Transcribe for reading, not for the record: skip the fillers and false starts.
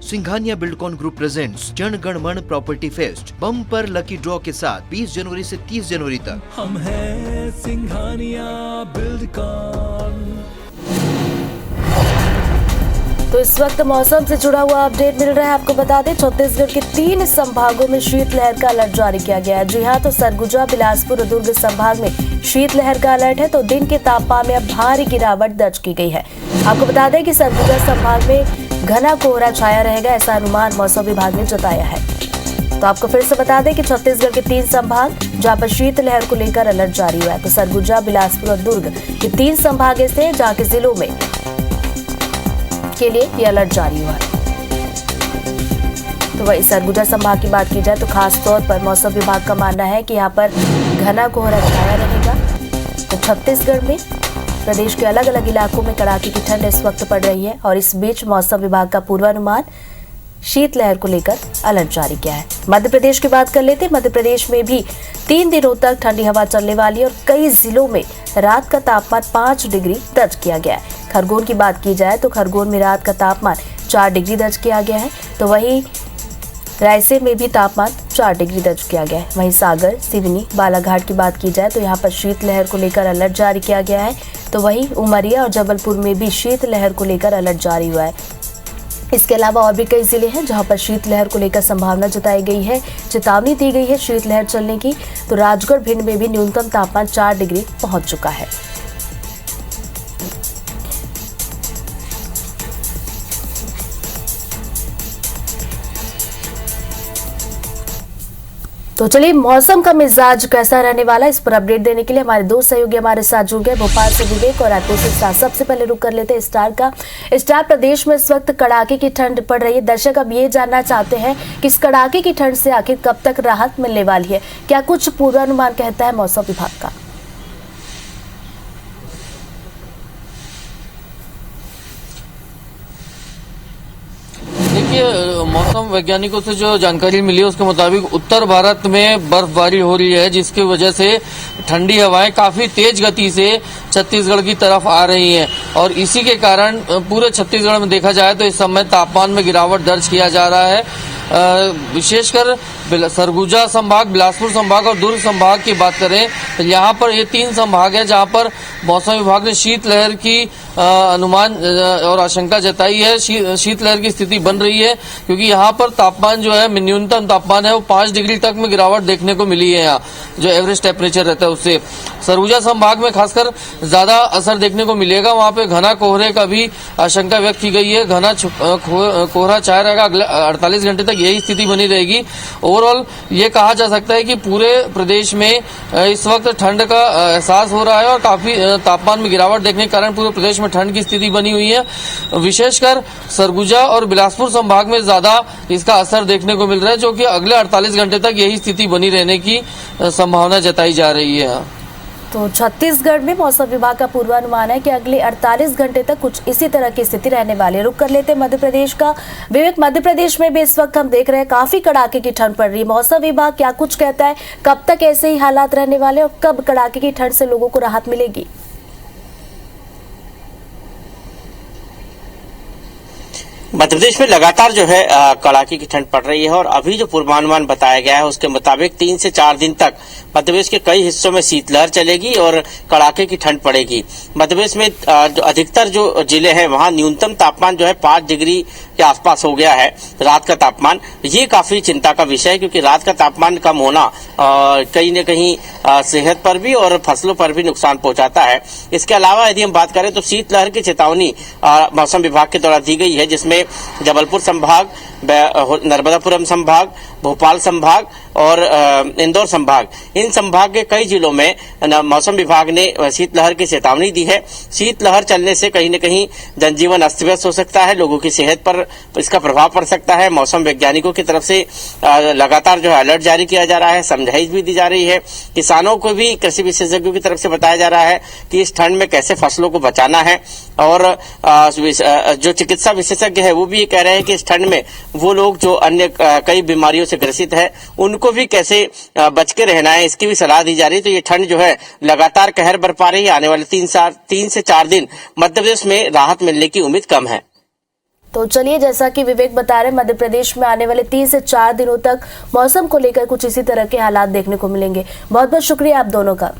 Singhania Buildcon group presents Jana Gana मन property fest bumper lucky draw के साथ 20 जनवरी से 30 जनवरी तक। हम हैं सिंघानिया बिल्डकॉन। तो इस वक्त मौसम से जुड़ा हुआ अपडेट मिल रहा है। आपको बता दें, छत्तीसगढ़ के 3 संभागों में शीतलहर का अलर्ट जारी किया गया है। जी हां, तो सरगुजा, बिलासपुर और दुर्ग संभाग में शीतलहर का अलर्ट है। तो दिन के तापमान में अब भारी गिरावट दर्ज की गई है। आपको बता दें कि सरगुजा संभाग में घना कोहरा छाया रहेगा, ऐसा अनुमान मौसम विभाग ने जताया है। तो आपको फिर से बता दें कि छत्तीसगढ़ के 3 संभाग जहां पर शीतलहर को लेकर अलर्ट जारी हुआ है। तो सरगुजा, बिलासपुर और दुर्ग ये 3 संभाग ऐसे जहां के जिलों में के लिए ये अलर्ट जारी हुआ है। तो वही सरगुजा संभाग की बात की जाए तो खास तौर पर मौसम विभाग का मानना है कि यहाँ पर घना कोहरा छाया रहेगा। तो छत्तीसगढ़ में प्रदेश के अलग अलग इलाकों में कड़ाके की ठंड इस वक्त पड़ रही है और इस बीच मौसम विभाग का पूर्वानुमान शीतलहर को लेकर अलर्ट जारी किया है। मध्य प्रदेश की बात कर लेते हैं। मध्य प्रदेश में भी 3 दिनों तक ठंडी हवा चलने वाली है और कई जिलों में रात का तापमान 5 डिग्री दर्ज किया गया है। खरगोन की बात की जाए तो खरगोन में रात का तापमान 4 डिग्री दर्ज किया गया है। तो वहीं रायसेन में भी तापमान 4 डिग्री दर्ज किया गया है। वहीं सागर, सिवनी, बालाघाट की बात की जाए तो यहाँ पर शीतलहर को लेकर अलर्ट जारी किया गया है। तो वहीं उमरिया और जबलपुर में भी शीतलहर को लेकर अलर्ट जारी हुआ है। इसके अलावा और भी कई जिले हैं जहां पर शीतलहर को लेकर संभावना जताई गई है, चेतावनी दी गई है शीतलहर चलने की। तो राजगढ़, भिंड में भी न्यूनतम तापमान 4 डिग्री पहुंच चुका है। तो चलिए, मौसम का मिजाज कैसा रहने वाला है इस पर अपडेट देने के लिए हमारे 2 सहयोगी हमारे साथ जुड़ गए। भोपाल से विवेक और रायपुर से स्टार। सबसे पहले रुक कर लेते हैं स्टार का। स्टार, प्रदेश में इस वक्त कड़ाके की ठंड पड़ रही है। दर्शक अब ये जानना चाहते हैं कि इस कड़ाके की ठंड से आखिर कब तक राहत मिलने वाली है। क्या कुछ पूर्वानुमान कहता है मौसम विभाग का? देखिए, मौसम वैज्ञानिकों से जो जानकारी मिली है उसके मुताबिक उत्तर भारत में बर्फबारी हो रही है, जिसकी वजह से ठंडी हवाएं काफी तेज गति से छत्तीसगढ़ की तरफ आ रही हैं और इसी के कारण पूरे छत्तीसगढ़ में देखा जाए तो इस समय तापमान में गिरावट दर्ज किया जा रहा है। विशेषकर सरगुजा संभाग, बिलासपुर संभाग और दुर्ग संभाग की बात करें तो यहाँ पर ये 3 संभाग है जहाँ पर मौसम विभाग ने शीतलहर की अनुमान और आशंका जताई है। शीतलहर की स्थिति बन रही है क्योंकि यहाँ पर तापमान जो है, न्यूनतम तापमान है वो 5 डिग्री तक में गिरावट देखने को मिली है। यहाँ जो एवरेज टेम्परेचर रहता है उससे सरगुजा संभाग में खासकर ज्यादा असर देखने को मिलेगा। वहाँ पे घना कोहरे का भी आशंका व्यक्त की गई है। घना कोहरा छाया रहेगा, अगले 48 घंटे तक यही स्थिति बनी रहेगी। ओवरऑल ये कहा जा सकता है कि पूरे प्रदेश में इस वक्त ठंड का एहसास हो रहा है और काफी तापमान में गिरावट देखने के कारण पूरे प्रदेश में ठंड की स्थिति बनी हुई है। विशेषकर सरगुजा और बिलासपुर संभाग में ज्यादा इसका असर देखने को मिल रहा है, जो कि अगले 48 घंटे तक यही स्थिति बनी रहने की संभावना जताई जा रही है। तो छत्तीसगढ़ में मौसम विभाग का पूर्वानुमान है कि अगले 48 घंटे तक कुछ इसी तरह की स्थिति रहने वाली है। रुक कर लेते हैं मध्य प्रदेश का। विवेक, मध्य प्रदेश में भी इस वक्त हम देख रहे हैं काफी कड़ाके की ठंड पड़ रही है। मौसम विभाग क्या कुछ कहता है, कब तक ऐसे ही हालात रहने वाले और कब कड़ाके की ठंड से लोगों को राहत मिलेगी? मध्य प्रदेश में लगातार जो है कड़ाके की ठंड पड़ रही है और अभी जो पूर्वानुमान बताया गया है उसके मुताबिक 3 से 4 दिन तक मध्य प्रदेश के कई हिस्सों में शीतलहर चलेगी और कड़ाके की ठंड पड़ेगी। मध्य प्रदेश में जो अधिकतर जो जिले हैं वहां न्यूनतम तापमान जो है 5 डिग्री के आसपास हो गया है रात का तापमान। ये काफी चिंता का विषय है क्योंकि रात का तापमान कम होना कहीं न कहीं सेहत पर भी और फसलों पर भी नुकसान पहुंचाता है। इसके अलावा यदि हम बात करें तो शीतलहर की चेतावनी मौसम विभाग के द्वारा दी गई है, जिसमें जबलपुर संभाग, नर्मदापुरम संभाग, भोपाल संभाग और इंदौर संभाग, इन संभाग के कई जिलों में मौसम विभाग ने शीतलहर की चेतावनी दी है। शीतलहर चलने से कहीं न कहीं जनजीवन अस्त व्यस्त हो सकता है, लोगों की सेहत पर इसका प्रभाव पड़ सकता है। मौसम वैज्ञानिकों की तरफ से लगातार जो है अलर्ट जारी किया जा रहा है, समझाइश भी दी जा रही है। किसानों को भी, कृषि विशेषज्ञों की तरफ से बताया जा रहा है कि इस ठंड में कैसे फसलों को बचाना है और जो चिकित्सा विशेषज्ञ है वो भी ये कह रहे हैं कि इस ठंड में वो लोग जो अन्य कई बीमारियों से ग्रसित है उनको भी कैसे बच के रहना है, इसकी भी सलाह दी जा रही है। तो ये ठंड जो है लगातार कहर बरपा रही है। आने वाले 3 से 4 दिन मध्य प्रदेश में राहत मिलने की उम्मीद कम है। तो चलिए, जैसा कि विवेक बता रहे, मध्य प्रदेश में आने वाले 3 से 4 दिनों तक मौसम को लेकर कुछ इसी तरह के हालात देखने को मिलेंगे। बहुत बहुत शुक्रिया आप दोनों का।